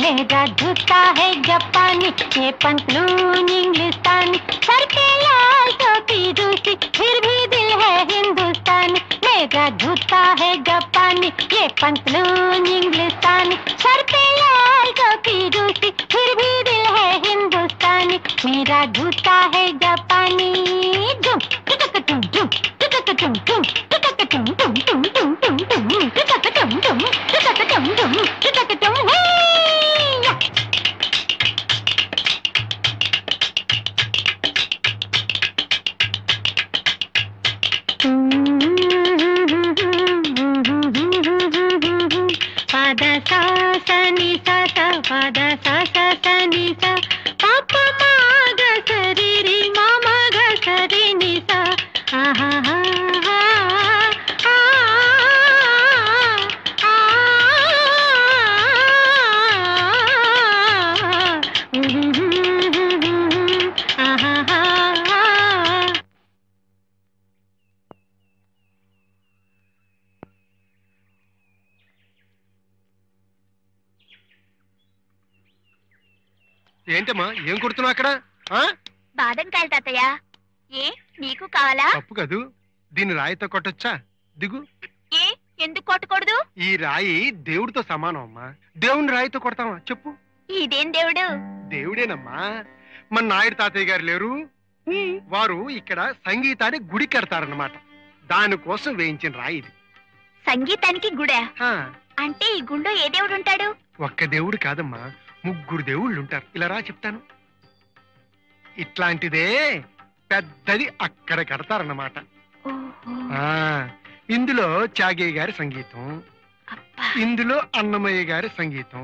मेरा जूता है जापानी, ये पंतलून इंग्लिस्तानी, सर पे लाल टोपी रूसी, फिर भी दिल है हिंदुस्तानी। मेरा जूता है जापानी, ये पंतलून इंग्लिस्तानी, सर पे लाल टोपी रूसी, फिर भी दिल है हिंदुस्तानी। मेरा जूता है जापानी। झुम टुक टुम झुम टुक टुम झुम टुक टुम टुम टुम टुम टुम टुम टुक टुम झुम टुक टुम झुम टुक टुम हे। पद सा सा नि सा सा पद सा सा सा नि सा पापा मा ग स रि रि मा मा ग स रि नि सा आहा हा हा आ आहा हा। ఏంటమ్మా ఏం కొడుతున్నావు అక్కడ? బాదం కాయలు తాతయ్య, ఏ నీకు కావాలా? తప్పు కదూ, దీన్ని రాయితో కొట్టొచ్చా? దిగు. ఏ ఎందుకు కొట్టకూడదు? ఈ రాయి దేవుడితో సమానం అమ్మా, దేవుని రాయితో కొడతావా చెప్పు? ఇదేం దేవుడు? దేవుడేనమ్మా, మన నాయుడు తాతయ్య గారు లేరు, వారు ఇక్కడ సంగీతాన్ని గుడి కడతారన్నమాట, దానికోసం వేయించిన రాయి ఇది. సంగీతానికి గుడా? అంటే ఈ గుండె ఏ దేవుడు ఉంటాడు? ఒక్క దేవుడు కాదమ్మా, ముగ్గురు దేవుళ్ళు ఉంటారు. ఇలా రా చెప్తాను. ఇట్లాంటిదే పెద్దది అక్కడ కడతారన్నమాట. ఇందులో త్యాగయ్య గారి సంగీతం, ఇందులో అన్నమయ్య గారి సంగీతం,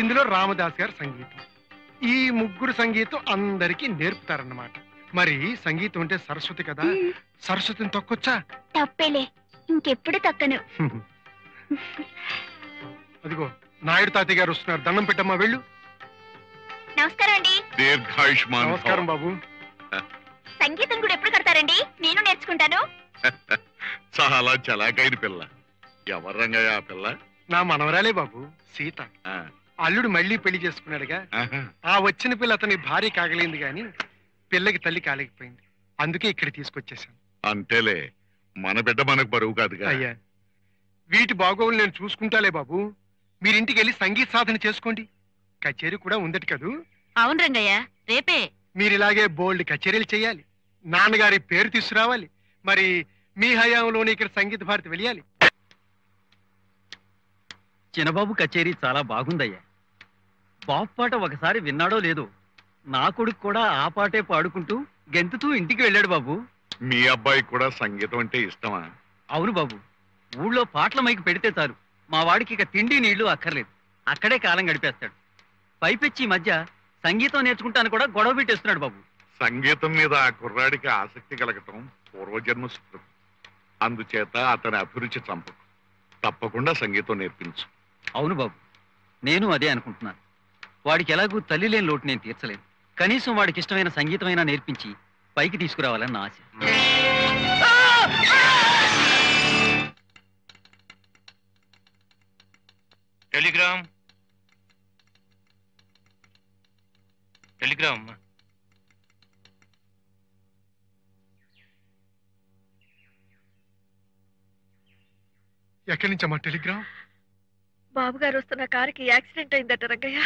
ఇందులో రామదాస్ గారి సంగీతం. ఈ ముగ్గురు సంగీతం అందరికీ నేర్పుతారన్నమాట. మరి సంగీతం అంటే సరస్వతి కదా, సరస్వతిని తొక్కొచ్చా? తప్పేలే, ఇంకెప్పుడు తక్కను. అదిగో నాయుడు తాతయ్య గారు వస్తున్నారు, దండం పెట్టమ్మా, వెళ్ళు. నమస్కారం అండి. నమస్కారం బాబు. సంగీతం కూడా ఎప్పుడు కడతారండి? నేను నేర్చుకుంటాను. చాలా చలాకైన పిల్ల. ఎవరు రంగయ్య ఆ పిల్ల? నా మనవరాలే బాబు, సీత. అల్లుడు మళ్ళీ పెళ్లి చేసుకున్నాడుగా, ఆ వచ్చిన పిల్ల అతని భార్య కాగలింది గాని పిల్లకి తల్లి కాలేకపోయింది, అందుకే ఇక్కడ తీసుకొచ్చేసాను. అంతేలే, మన బిడ్డ మనకు బరువు కాదుగా. అయ్యా, వీటి బాగోగులు నేను చూసుకుంటాలే బాబు, మీరింటికి వెళ్ళి సంగీత సాధన చేసుకోండి. కచేరీ కూడా ఉందట కదూ? అవును రంగయ్య, రేపే. మీరిలాగే బోల్డ్ కచేరీలు చేయాలి, నాన్నగారి పేరు తీసుకురావాలి. మరి మీ హయాంలోనే ఇక్కడ సంగీత భారతి వెళ్ళాలి. చిన్నబాబు కచేరీ చాలా బాగుందయ్యా. బాబు పాట ఒకసారి విన్నాడో లేదో, నా కొడుకు కూడా ఆ పాటే పాడుకుంటూ గెంతుతూ ఇంటికి వెళ్ళాడు బాబు. మీ అబ్బాయి కూడా సంగీతం అంటే ఇష్టమా? అవును బాబు, ఊళ్ళో పాటల మైకి పెడితే చాలు, మా వాడికి ఇక తిండి నీళ్లు అక్కర్లేదు, అక్కడే కాలం గడిపేస్తాడు. పైపెచ్చి ఈ మధ్య సంగీతం నేర్చుకుంటాను కూడా గొడవ పెట్టేస్తున్నాడు బాబు. సంగీతం మీద ఆ కుర్రాడికి ఆసక్తి కలగటం పూర్వజన్మ సుకృతం. అందుచేత అతని అభిరుచి చంపకు, తప్పకుండా సంగీతం నేర్పించు. అవును బాబు, నేను అదే అనుకుంటున్నాను. వాడికి ఎలాగూ తల్లి లేని లోటు నేను తీర్చలేను, కనీసం వాడికి ఇష్టమైన సంగీతమైనా నేర్పించి పైకి తీసుకురావాలని నా ఆశ. Telegram Telegram. ఎక్కడి నుంచమ్మా టెలిగ్రామ్? బాబు గారు వస్తున్న కారుకి యాక్సిడెంట్ అయిందట రంగయ్య.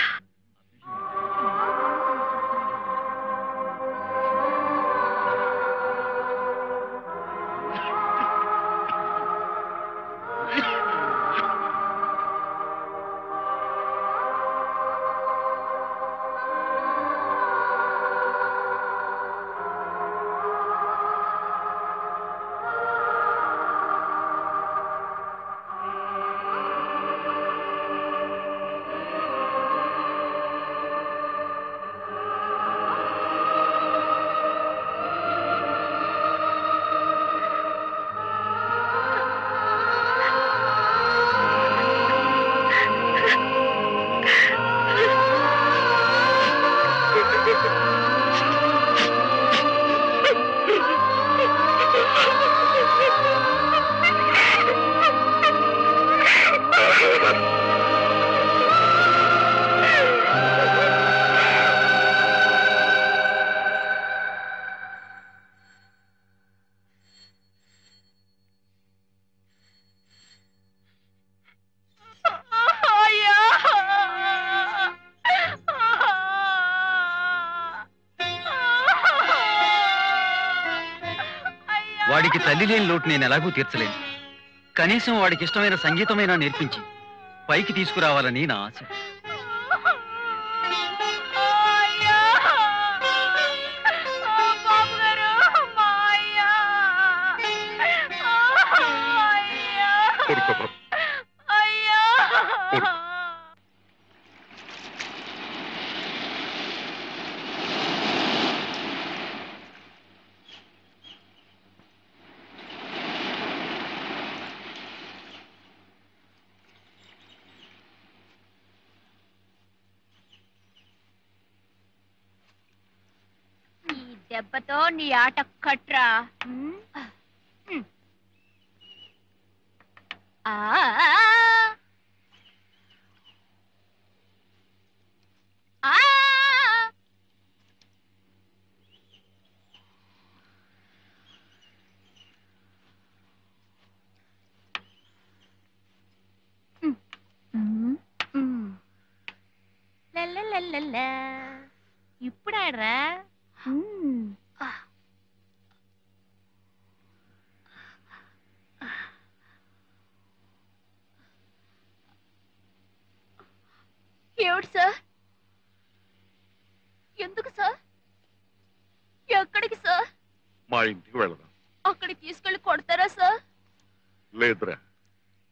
వాడికి తల్లి లేని లోటు నేను ఎలాగూ తీర్చలేను. కనీసం వాడికి ఇష్టమైన సంగీతమైనా నేర్పించి పైకి తీసుకురావాలని నా ఆశ. దెబ్బతో నీ ఆట కట్రా. ఇప్పుడు ఆడరా. ఏమిటి సార్? ఎందుకు సార్? ఎక్కడికి సార్? మా ఇంటికి వెళదాం. అక్కడికి తీసుకెళ్లి కొడతారా సార్? లేదురా,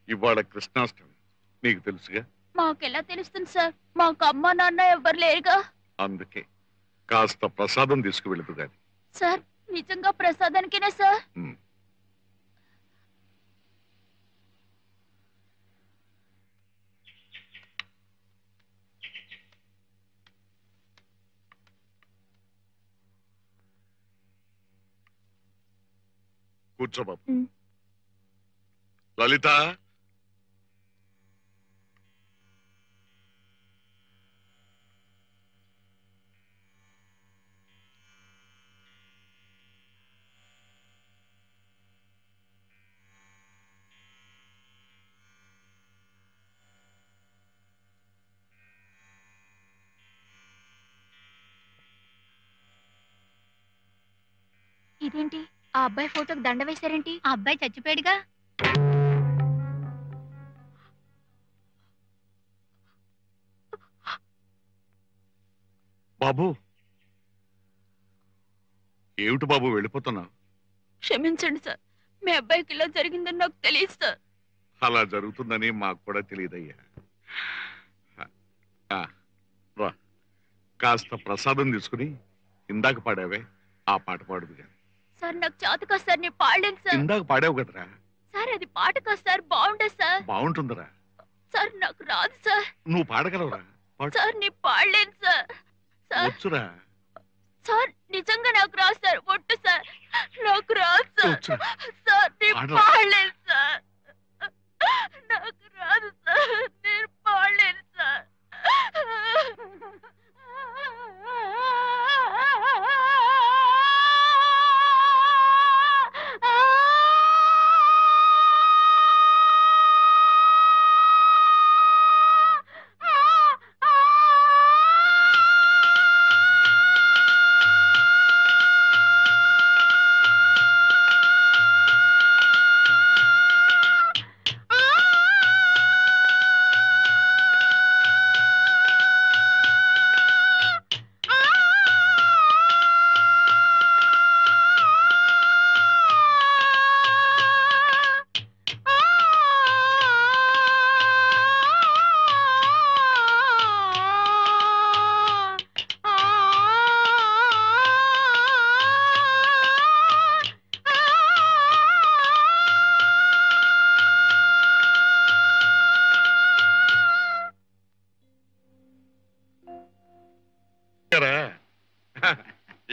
ఇవాళ కృష్ణాష్టమి, నీకు తెలుసుగా. మాకెలా తెలుస్తుంది సార్? మాకు అమ్మ నాన్న ఎవరు లేరుగా. అందుకే కాస్త ప్రసాదం తీసుకువెళదు గాని. సార్ నిజంగా ప్రసాదానికేనా సార్? కూర్చో బాబు. లలిత, ఇదేంటి ఆ అబ్బాయి ఫోటోకి దండ వేశారేంటి? ఆ అబ్బాయి చచ్చిపోయాడుగా. బాబు ఏమిటి బాబు వెళ్ళిపోతున్నావు? క్షమించండి సార్, మీ అబ్బాయికి ఇలా జరిగిందని నాకు తెలియదు సార్. అలా జరుగుతుందని మాకు కూడా తెలియదయ్యా. రా, కాస్త ప్రసాదం తీసుకుని ఇందాక పాడావే ఆ పాట పాడుదు గాని. సార్ నాకు చేత కాదు సార్, నేను పాడలేను సార్. ఇందాక పాడావు కదరా. సార్ అది పాట కాదు సార్, బాగుండదు సార్. బాగుంటుందిరా. సార్ నాకు రాదు సార్. నువ్వు పాడగలవురా? సార్ నేను పాడలేను సార్. సార్ వచ్చురా. సార్ నిజంగా నాకు రాదు సార్, ఒట్టు సార్, నాకు రాదు సార్. సార్ నేను పాడరా. పాడలేను సార్, నాకు రాదు సార్, నేను పాడలేను సార్.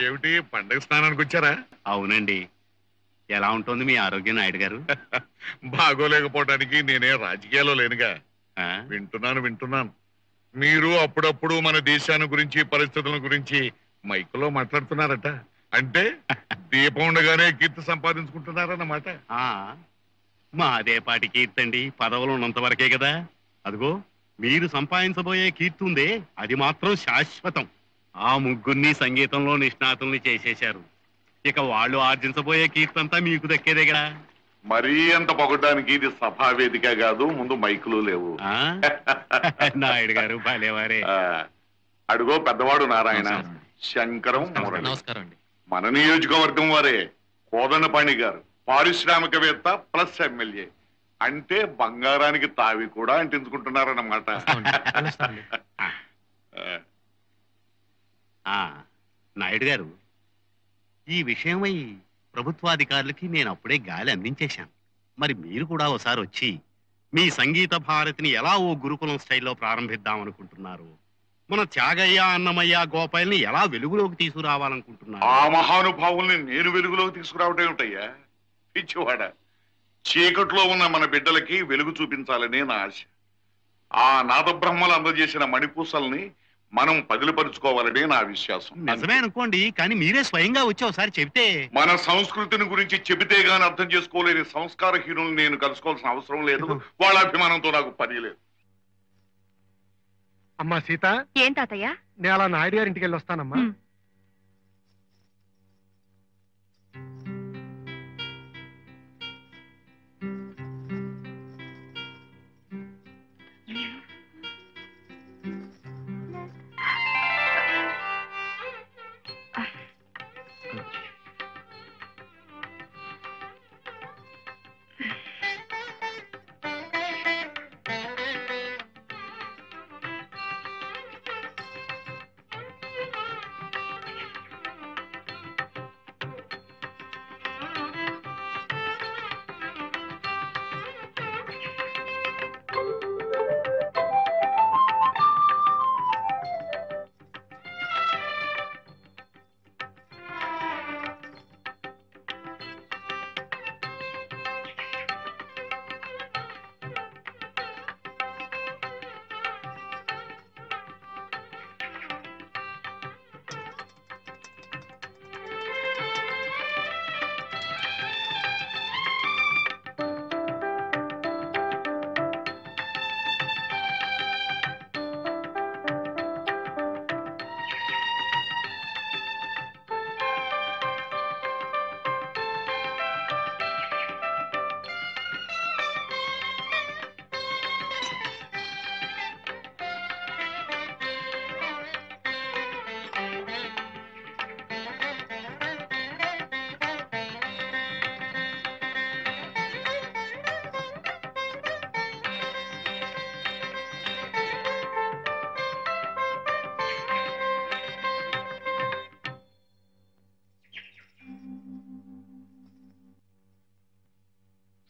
ఏమిటి పండగ స్నానానికి వచ్చారా? అవునండి. ఎలా ఉంటుంది మీ ఆరోగ్యం నాయుడు గారు? బాగోలేకపోవడానికి నేనే రాజకీయాల్లో లేనుగా. వింటున్నాను. మీరు అప్పుడప్పుడు మన దేశాన్ని గురించి పరిస్థితుల గురించి మైకులో మాట్లాడుతున్నారట. అంటే దీపం ఉండగానే కీర్తి సంపాదించుకుంటున్నారన్నమాట. మాదే పాటి కీర్తి అండి, పదవులు ఉన్నంత వరకే కదా. అదిగో మీరు సంపాదించబోయే కీర్తి ఉందే, అది మాత్రం శాశ్వతం. ఆ ముగ్గురిని సంగీతంలో నిష్ణాతుల్ని చేసేశారు. ఇక వాళ్ళు ఆర్జించబోయే కీర్తంతా మీకు దక్కేదేగా. మరీ అంత పొగడానికి ఇది సభా వేదిక కాదు, ముందు మైకులు లేవు. నాయుడు గారు భలేవారే. అడుగో పెద్దవాడు నారాయణ, శంకరం, మురళి. నమస్కారం అండి. మన నియోజకవర్గం వారే, కోదండపాణి గారు, పారిశ్రామికవేత్త ప్లస్ ఎమ్మెల్యే. అంటే బంగారానికి తావి కూడా అంటించుకుంటున్నారన్నమాట. నాయుడు గారు, ఈ విషయమై ప్రభుత్వాధికారులకి నేను అప్పుడే గాలి అందించేశాను. మరి మీరు కూడా ఒకసారి వచ్చి మీ సంగీత భారతిని ఎలా ఓ గురుకులం స్టైల్లో ప్రారంభిద్దాం అనుకుంటున్నారు, మన త్యాగయ్య, అన్నమయ్య, గోపాల్ని ఎలా వెలుగులోకి తీసుకురావాలనుకుంటున్నారు? ఆ మహానుభావుల్ని నేను వెలుగులోకి తీసుకురావటం ఏమిటయ్యా పిచ్చివాడ. చీకట్లో ఉన్న మన బిడ్డలకి వెలుగు చూపించాలని నా ఆశ. ఆ నాదబ్రహ్మలు అందజేసిన మణిపూసల్ని మనం పదిలిపరుచుకోవాలని నా విశ్వాసం. నిజమే అనుకోండి, కానీ మీరే స్వయంగా వచ్చి ఒకసారి చెబితే. మన సంస్కృతిని గురించి చెబితే గాని అర్థం చేసుకోలేని సంస్కారహీనులు నేను కలుసుకోవాల్సిన అవసరం లేదు. వాళ్ళ అభిమానంతో నాకు పని లేదు. అమ్మా సీత, ఏం తాతయ్య? నేను అలా నాయుడు గారి ఇంటికి వెళ్ళి వస్తానమ్మా.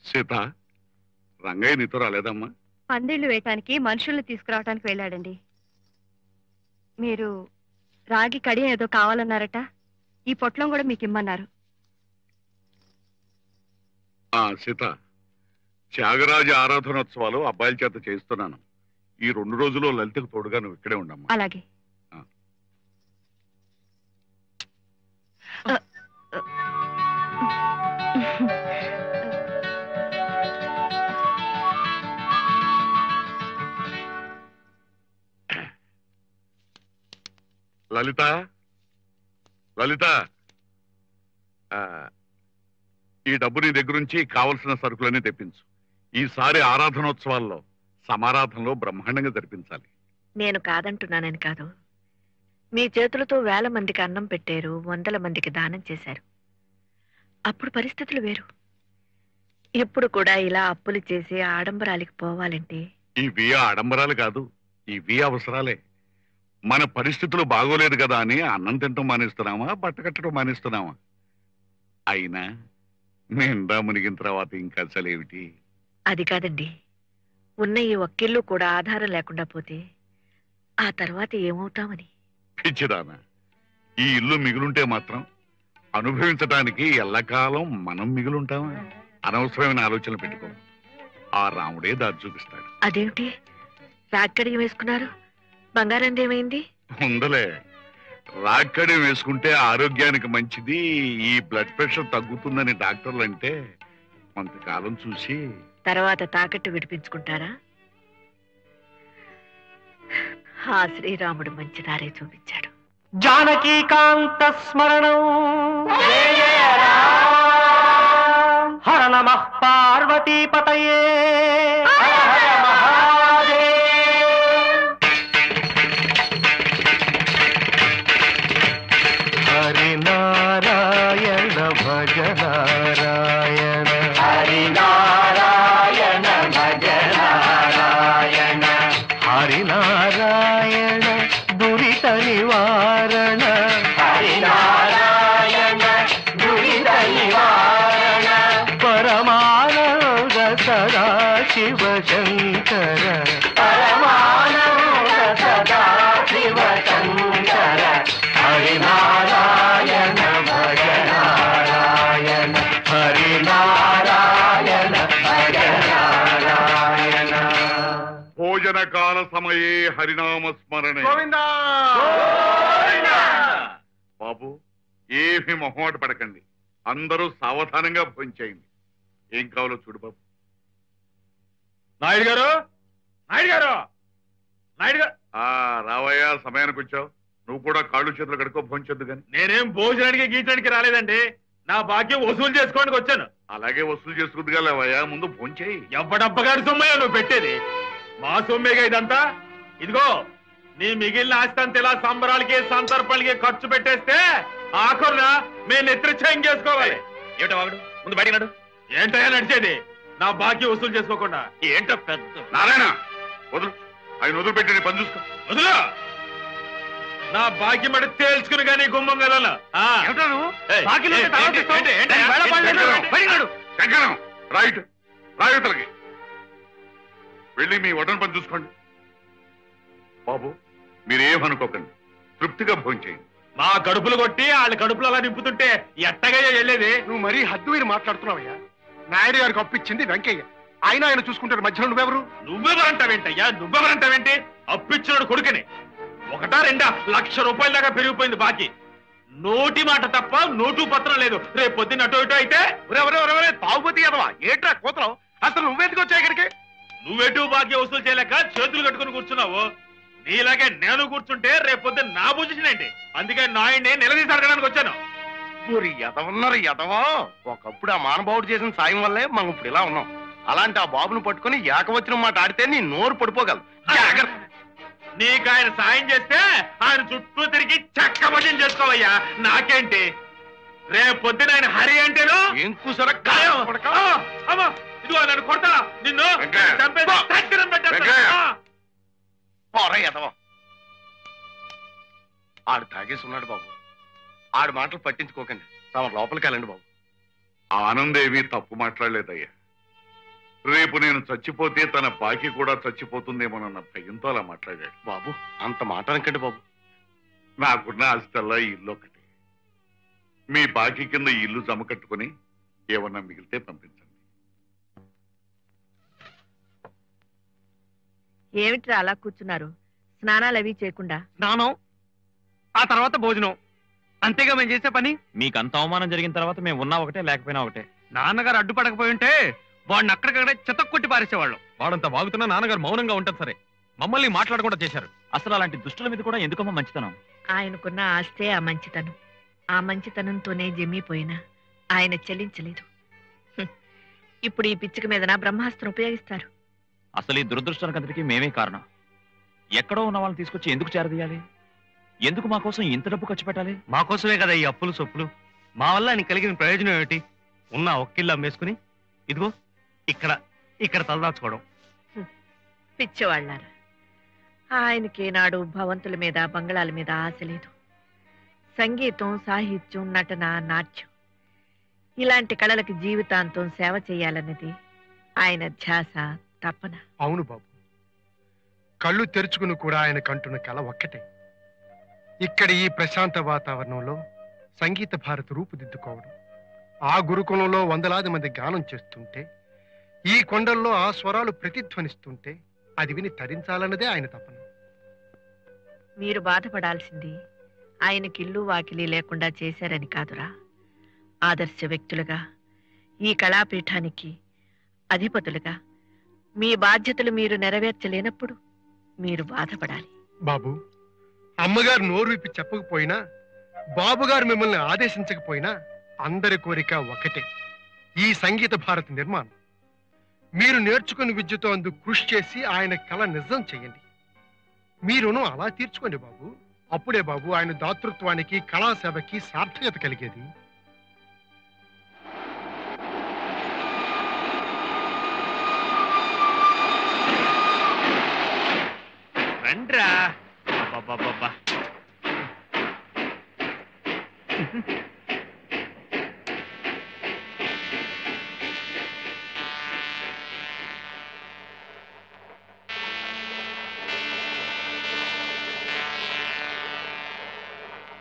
సీత, రంగయ్య నీతో రాలేదమ్మా? పందిళ్లు వేయటానికి మనుషుల్ని తీసుకురావటానికి వెళ్ళాడండి. మీరు రాగి కడియం ఏదో కావాలన్నారట, ఈ పొట్లం కూడా మీకు ఇమ్మన్నారు. సీత, త్యాగరాజ ఆరాధనోత్సవాలు అబ్బాయిల చేత చేయిస్తున్నాను. ఈ 2 రోజులు లలితకు తోడుగా నువ్వు ఇక్కడే ఉండమ్మా. అలాగే. లలిత, లలిత, ఈ డబ్బు నీ దగ్గర నుంచి కావలసిన సరుకులన్నీ తెప్పించు. ఈసారి ఆరాధనోత్సవాల్లో సమారాధనలో బ్రహ్మాండంగా జరిపించాలి. నేను కాదంటున్నానని కాదు. మీ చేతులతో 1000 మందికి అన్నం పెట్టారు, 100 మందికి దానం చేశారు. అప్పుడు పరిస్థితులు వేరు. ఎప్పుడు కూడా ఇలా అప్పులు చేసి ఆడంబరాలకి పోవాలంటే ఇవి ఆడంబరాలు కాదు, ఇవి అవసరాలే. మన పరిస్థితులు బాగోలేదు కదా అని అన్నం తింటం మానేస్తున్నామా, బట్ట కట్టడం మానేస్తున్నామా? అయినా నిండా మునిగిన తర్వాత ఇంకా అసలేమిటి? అది కాదండి, ఉన్న ఈ ఒక్కిళ్ళు కూడా ఆధారం లేకుండా పోతే ఆ తర్వాత ఏమవుతామని. పిచ్చిదానా, ఈ ఇల్లు మిగులుంటే మాత్రం అనుభవించడానికి ఎల్లకాలం మనం మిగులుంటామా? అనవసరమైన ఆలోచనలు పెట్టుకో. ఆ రాముడే దారి చూపిస్తాడు. అదేమిటి రాక్కడియం వేసుకున్నారు? బంగారం ఏమైంది? ఉందలే, రాక్కడి వేసుకుంటే ఆరోగ్యానికి మంచిది, ఈ బ్లడ్ ప్రెషర్ తగ్గుతుందని డాక్టర్లు అంటే కొంతకాలం చూసి తర్వాత తాకట్టు విడిపించుకుంటారా? ఆ శ్రీరాముడు మంచి దారే చూపించాడు. జానకీకాంత స్మరణం హర నమః పార్వతీపతయే హరినారాయణ భజ నారాయణ హరినారాయణ భజ నారాయణ హరినారాయణ దురిత నివారణ హరినారాయణ దురిత నివారణ పరమానంద సదా శివ శంకర పరమానంద సదా శివ శంకర హరినారాయణ భజ నారాయణ హరినారాయణ భజ నారాయణ. భోజన కాల సమయే హరినామ స్మరణే. బాబు, ఏమి మొహమాట పడకండి, అందరూ సావధానంగా భోంచేయండి. ఏం కావాలో చూడు బాబు. నాయుడు గారు, నాయుడు గారు, నాయుడు గారు. రావయ్యా, సమయానికి వచ్చావు. నువ్వు కూడా కాళ్ళు చేతులు కడుక్కో, భోంచొద్దు గాని. నేనేం భోజనానికి గీచడానికి రాలేదండి, నా భాగ్యం వసూలు చేసుకోవడానికి వచ్చాను. అలాగే వసూలు చేసుకుందిగా లేవయ్యా, ముందు భోంచేయి. ఎవ్వడబ్బగారి సొమ్మయ్యా నువ్వు పెట్టేది? మా సొమ్మేగా ఇదంతా. ఇదిగో, నీ మిగిలిన ఆస్తి అంతా ఇలా సంబరాలకి సంతర్పణలకి ఖర్చు పెట్టేస్తే ఆఖరున మేము నెత్తిచ్చాయం చేసుకోవాలి. ఏమిటో వాడు ముందు బయట నడు. ఏంటయ్యా నడిచేది? నా బాకీ వసూలు చేసుకోకుండా. ఏంటో పెద్ద నారాయణ, వదులు. ఆయన వదిలిపెట్టి పని చూసుకో. వదులు. నా భాగ్యం మడి తేల్చుకుని కానీ గుమ్మం వెళ్ళాల. శంకరం, రైట్ రాయుతలకి వెళ్ళి మీ వడ్డన పని చూసుకోండి. బాబు, మీరేమనుకోకండి, తృప్తిగా భోంచేయండి. మా కడుపులు కొట్టి వాళ్ళ కడుపులు అలా నింపుతుంటే ఎట్టగా వెళ్ళేది? నువ్వు మరీ హద్దు మీరు మాట్లాడుతున్నావయ్యా. నాయుడు గారికి అప్పిచ్చింది వెంకయ్య, ఆయన చూసుకుంటారు, మధ్యలో నువ్వెవరు? నువ్వెవరంటావేంటయ్యా? నువ్వెవరంటావేంటి? అప్పిచ్చినాడు కొడుకుని. 1-2 లక్ష రూపాయల దాకా పెరిగిపోయింది బాకీ. నోటి మాట తప్ప నోటు పత్రం లేదు. రేపు పొద్దున్న అటో ఇటో అయితే తాగుబోతీ కదవా? ఏంట్రా కూతురు? అసలు నువ్వెందుకు వచ్చావు ఇక్కడికి? నువ్వెటు బాకీ వసూలు చేయలేక చేతులు కట్టుకుని కూర్చున్నావు. నీలాగే నేను కూర్చుంటే రేపు పొద్దున్న నా పొజిషన్ ఏంటి? అందుకే నాయుడిని నిలదీసి అడగడానికి వచ్చాను. ఊరి ఎదవన్నారు ఎదవా. ఒకప్పుడు ఆ మానబావుడు చేసిన సాయం వల్లే మనం ఇప్పుడు ఇలా ఉన్నాం. అలాంటి ఆ బాబును పట్టుకుని ఏకవచనం మాట ఆడితే నీ నోరు పడిపోగలదు. నీకు ఆయన సాయం చేస్తే ఆయన చుట్టూ తిరిగి చక్కబడి చేసుకోవయ్యా. నాకేంటి? రేపు పొద్దున ఆయన హరి అంటేను ఏం కూసర ఇదిగో నన్ను కొడతా, నిన్ను ఎదవా. ఆడు తాగేసి ఉన్నాడు బాబు. ఆడు మాటలు పట్టించుకోకండి, తమ లోపలికి వెళ్ళండి బాబు. ఆనందేవి తప్పు మాట్లాడలేదయ్యా. రేపు నేను చచ్చిపోతే తన బాకీ కూడా చచ్చిపోతుందేమోనన్న భయంతో అలా మాట్లాడాడు. బాబు, అంత మాట అనకండి బాబు. నాకున్న ఆస్తల్లా ఇల్లు ఒకటి. మీ బాకీ కింద ఇల్లు జమ కట్టుకుని ఏమన్నా మిగిలితే పంపించండి. ఏమిట్రా అలా కూర్చున్నారు? స్నానాలు అవి చేయకుండా? స్నానం, ఆ తర్వాత భోజనం, అంతేగా మేము చేసే పని. మీకు అంత అవమానం జరిగిన తర్వాత మేము ఉన్నా ఒకటే లేకపోయినా ఒకటే. నాన్నగారు అడ్డుపడకపోయి ఉంటే వాడిని అక్కడికక్కడే చెతక్కొట్టి పారేసేవాళ్ళం. వాడంతా వాగుతున్నా నాన్నగారు మౌనంగా ఉంటారు. సరే, మమ్మల్ని మాట్లాడకుండా చేశారు. అసలు అలాంటి దుష్టుల మీద కూడా ఎందుకమ్మా మంచితనం? ఆయనకున్న ఆస్తే ఆ మంచితనం. ఆ మంచితనంతోనే జమ్మిపోయినా ఆయన చెల్లించలేదు. ఇప్పుడు ఈ పిచ్చిక మీదన బ్రహ్మాస్త్రం ఉపయోగిస్తారు. అసలు ఈ దురదృష్టానికంతటికి మేమే కారణం. ఎక్కడో ఉన్న వాళ్ళని తీసుకొచ్చి ఎందుకు చేరదీయాలి? ఎందుకు మా కోసం ఇంత డబ్బు ఖర్చు పెట్టాలి? మా కోసమే కదా ఈ అప్పులు సొప్పులు. మా వల్ల నీకు కలిగిన ప్రయోజనం ఏమిటి? ఉన్న ఒక్కిళ్ళు అమ్మేసుకుని ఇదిగో ఇక్కడ తలదాచుకోవడం. పిచ్చివాళ్ళారా, ఆయనకి నాడు భవంతుల మీద బంగళాల మీద ఆశ లేదు. సంగీతం, సాహిత్యం, నటన, నాట్యం ఇలాంటి కళలకి జీవితాంతం సేవ చేయాలన్నది ఆయన ధ్యాస, తపన. అవును బాబు, కళ్ళు తెరుచుకుని కూడా ఆయన కంటున్న కళ ఒక్కటే. ఇక్కడ ఈ ప్రశాంత వాతావరణంలో సంగీత భారతి రూపుదిద్దుకోవడం, ఆ గురుకులంలో వందలాది మంది గానం చేస్తుంటే, ఈ కొండల్లో ఆ స్వరాలు ప్రతిధ్వనిస్తుంటే అది విని తరించాలన్నదే ఆయన తపన. మీరు బాధపడాల్సింది ఆయనకి ఇల్లు వాకిలి లేకుండా చేశారని కాదురా. ఆదర్శ వ్యక్తులుగా ఈ కళాపీఠానికి అధిపతులుగా మీ బాధ్యతలు మీరు నెరవేర్చలేనప్పుడు మీరు బాధపడాలి. బాబు, అమ్మగారు నోరు విప్పి చెప్పకపోయినా, బాబుగారు మిమ్మల్ని ఆదేశించకపోయినా అందరి కోరిక ఒకటే, ఈ సంగీత భారతి నిర్మాణం. మీరు నేర్చుకుని విద్యతో అందుకు కృషి చేసి ఆయన కళ నిజం చెయ్యండి. మీరును అలా తీర్చుకోండి బాబు. అప్పుడే బాబు ఆయన దాతృత్వానికి, కళాసేవకి సార్థకత కలిగేది. రండ్రా. అబ్బబ్బబ్బబ్బా.